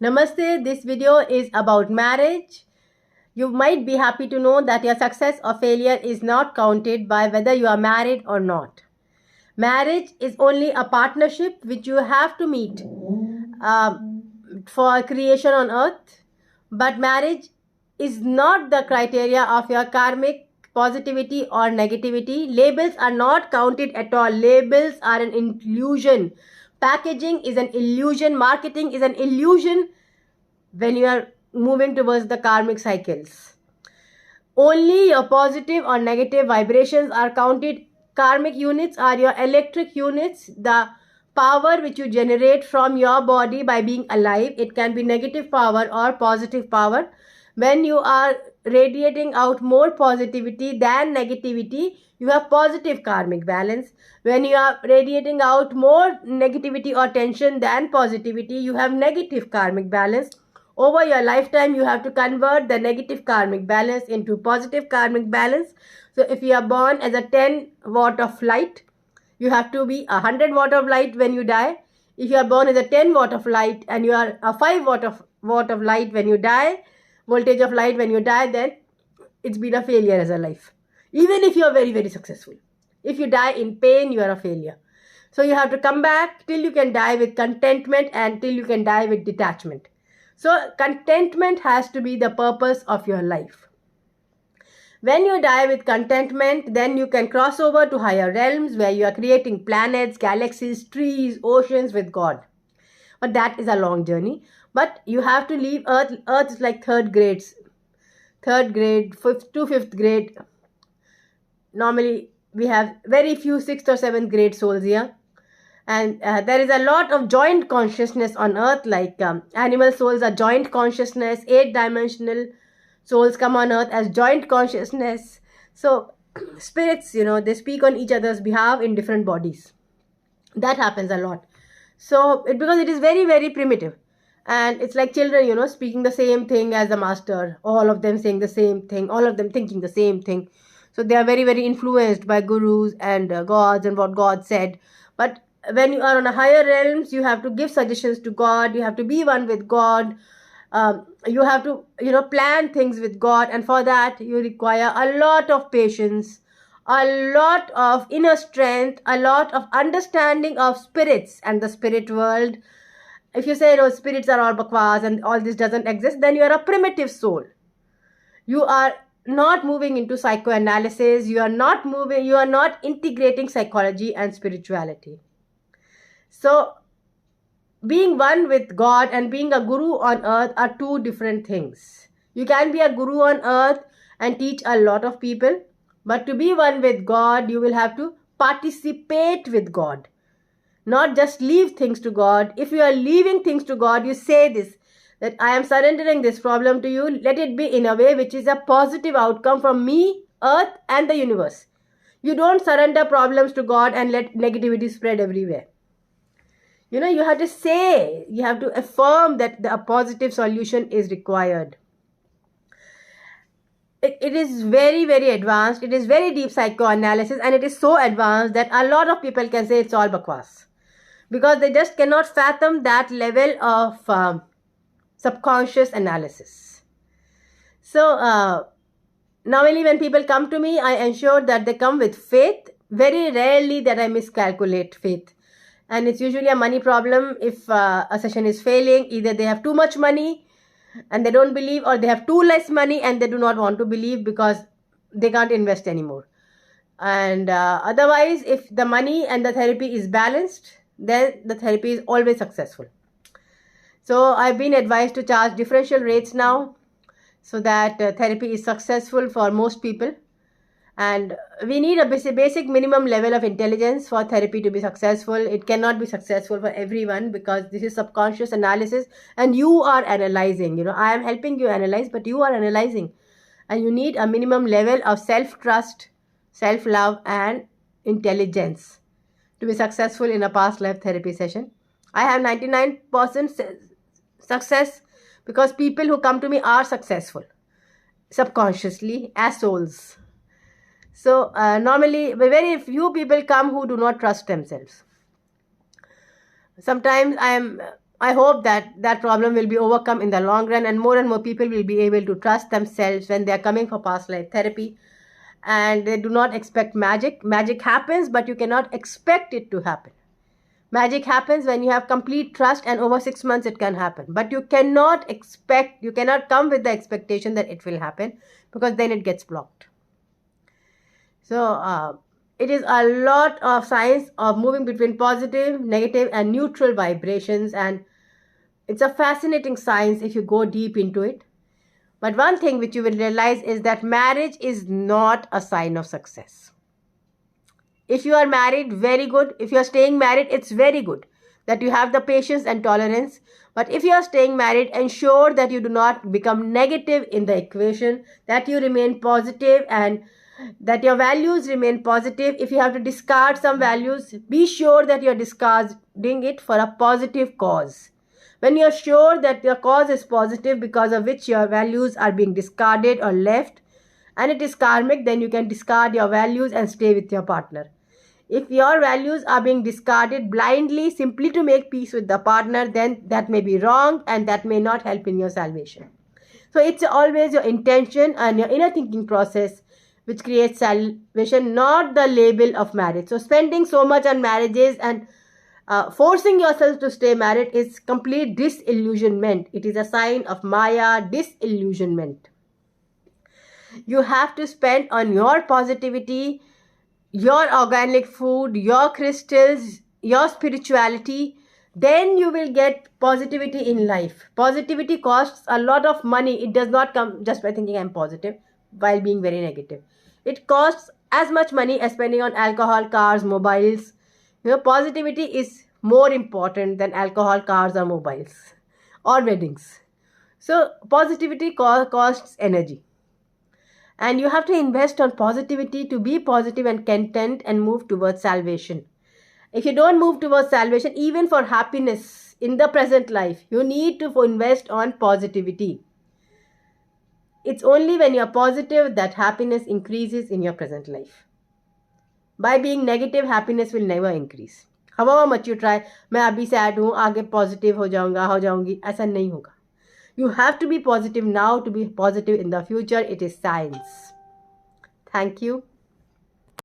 Namaste, this video is about marriage. You might be happy to know that your success or failure is not counted by whether you are married or not. Marriage is only a partnership which you have to meet for creation on earth. But marriage is not the criteria of your karmic positivity or negativity. Labels are not counted at all. Labels are an illusion. Packaging is an illusion. Marketing is an illusion when you are moving towards the karmic cycles. Only your positive or negative vibrations are counted. Karmic units are your electric units, the power which you generate from your body by being alive. It can be negative power or positive power. When you are radiating out more positivity than negativity, you have positive karmic balance. When you are radiating out more negativity or tension than positivity, you have negative karmic balance. Over your lifetime, you have to convert the negative karmic balance into positive karmic balance. So if you are born as a 10 watt of light, you have to be 100 watt of light when you die. If you are born as a 10 watt of light and you are a 5 watt of light when you die, voltage of light when you die, then it's been a failure as a life. Even if you are very, very successful. If you die in pain, you are a failure. So you have to come back till you can die with contentment and till you can die with detachment. So contentment has to be the purpose of your life. When you die with contentment, then you can cross over to higher realms where you are creating planets, galaxies, trees, oceans with God. But that is a long journey. But you have to leave Earth. Earth is like third grade, fifth to fifth grade. Normally, we have very few 6th or 7th grade souls here. And there is a lot of joint consciousness on earth, like animal souls are joint consciousness, 8-dimensional souls come on earth as joint consciousness. So spirits, they speak on each other's behalf in different bodies. That happens a lot. So because it is very, very primitive. And it's like children, speaking the same thing as the master, all of them saying the same thing, all of them thinking the same thing. So they are very, very influenced by gurus and gods and what God said. But when you are on a higher realms, you have to give suggestions to God. You have to be one with God. You have to, plan things with God. And for that, you require a lot of patience, a lot of inner strength, a lot of understanding of spirits and the spirit world. If you say, spirits are all bakwas and all this doesn't exist, then you are a primitive soul. You are not moving into psychoanalysis. You are not integrating psychology and spirituality. So, being one with God and being a guru on earth are two different things. You can be a guru on earth and teach a lot of people, but to be one with God, you will have to participate with God, not just leave things to God. If you are leaving things to God, you say this, that I am surrendering this problem to you. Let it be in a way which is a positive outcome from me, earth, and the universe. You don't surrender problems to God and let negativity spread everywhere. You have to say, you have to affirm that a positive solution is required. It is very, very advanced. It is very deep psychoanalysis, and it is so advanced that a lot of people can say it's all bakwas, because they just cannot fathom that level of subconscious analysis. So normally when people come to me, I ensure that they come with faith. Very rarely that I miscalculate faith. And it's usually a money problem. If a session is failing, either they have too much money and they don't believe, or they have too less money and they do not want to believe because they can't invest anymore. And otherwise, if the money and the therapy is balanced, then the therapy is always successful. So I've been advised to charge differential rates now so that therapy is successful for most people. And we need a basic minimum level of intelligence for therapy to be successful. It cannot be successful for everyone because this is subconscious analysis and you are analyzing. I am helping you analyze, but you are analyzing. And you need a minimum level of self-trust, self-love, and intelligence to be successful in a past life therapy session. I have 99% success because people who come to me are successful subconsciously as souls. So normally very few people come who do not trust themselves. Sometimes I am I hope that that problem will be overcome in the long run, and more people will be able to trust themselves when they are coming for past life therapy, and they do not expect magic. Magic happens, but you cannot expect it to happen. Magic happens when you have complete trust, and over 6 months it can happen. But you cannot come with the expectation that it will happen, because then it gets blocked. So, it is a lot of science of moving between positive, negative, and neutral vibrations, and it's a fascinating science if you go deep into it. But one thing which you will realize is that marriage is not a sign of success. If you are married, very good. If you are staying married, it's very good that you have the patience and tolerance. But if you are staying married, ensure that you do not become negative in the equation, that you remain positive, and that your values remain positive. If you have to discard some values, be sure that you are discarding it for a positive cause. When you are sure that your cause is positive, because of which your values are being discarded or left, and it is karmic, then you can discard your values and stay with your partner. If your values are being discarded blindly simply to make peace with the partner, then that may be wrong, and that may not help in your salvation. So it's always your intention and your inner thinking process which creates salvation, not the label of marriage. So spending so much on marriages and forcing yourself to stay married is complete disillusionment. It is a sign of Maya, disillusionment. You have to spend on your positivity, your organic food, your crystals, your spirituality. Then you will get positivity in life. Positivity costs a lot of money. It does not come just by thinking I'm positive while being very negative. It costs as much money as spending on alcohol, cars, mobiles. Positivity is more important than alcohol, cars, or mobiles, or weddings. So positivity costs energy. And you have to invest on positivity to be positive and content and move towards salvation. If you don't move towards salvation, even for happiness in the present life, you need to invest on positivity. It's only when you're positive that happiness increases in your present life. By being negative, happiness will never increase. However much you try, मैं अभी sad हूँ, आगे positive हो जाऊंगी, ऐसा नहीं होगा. You have to be positive now to be positive in the future. It is science. Thank you.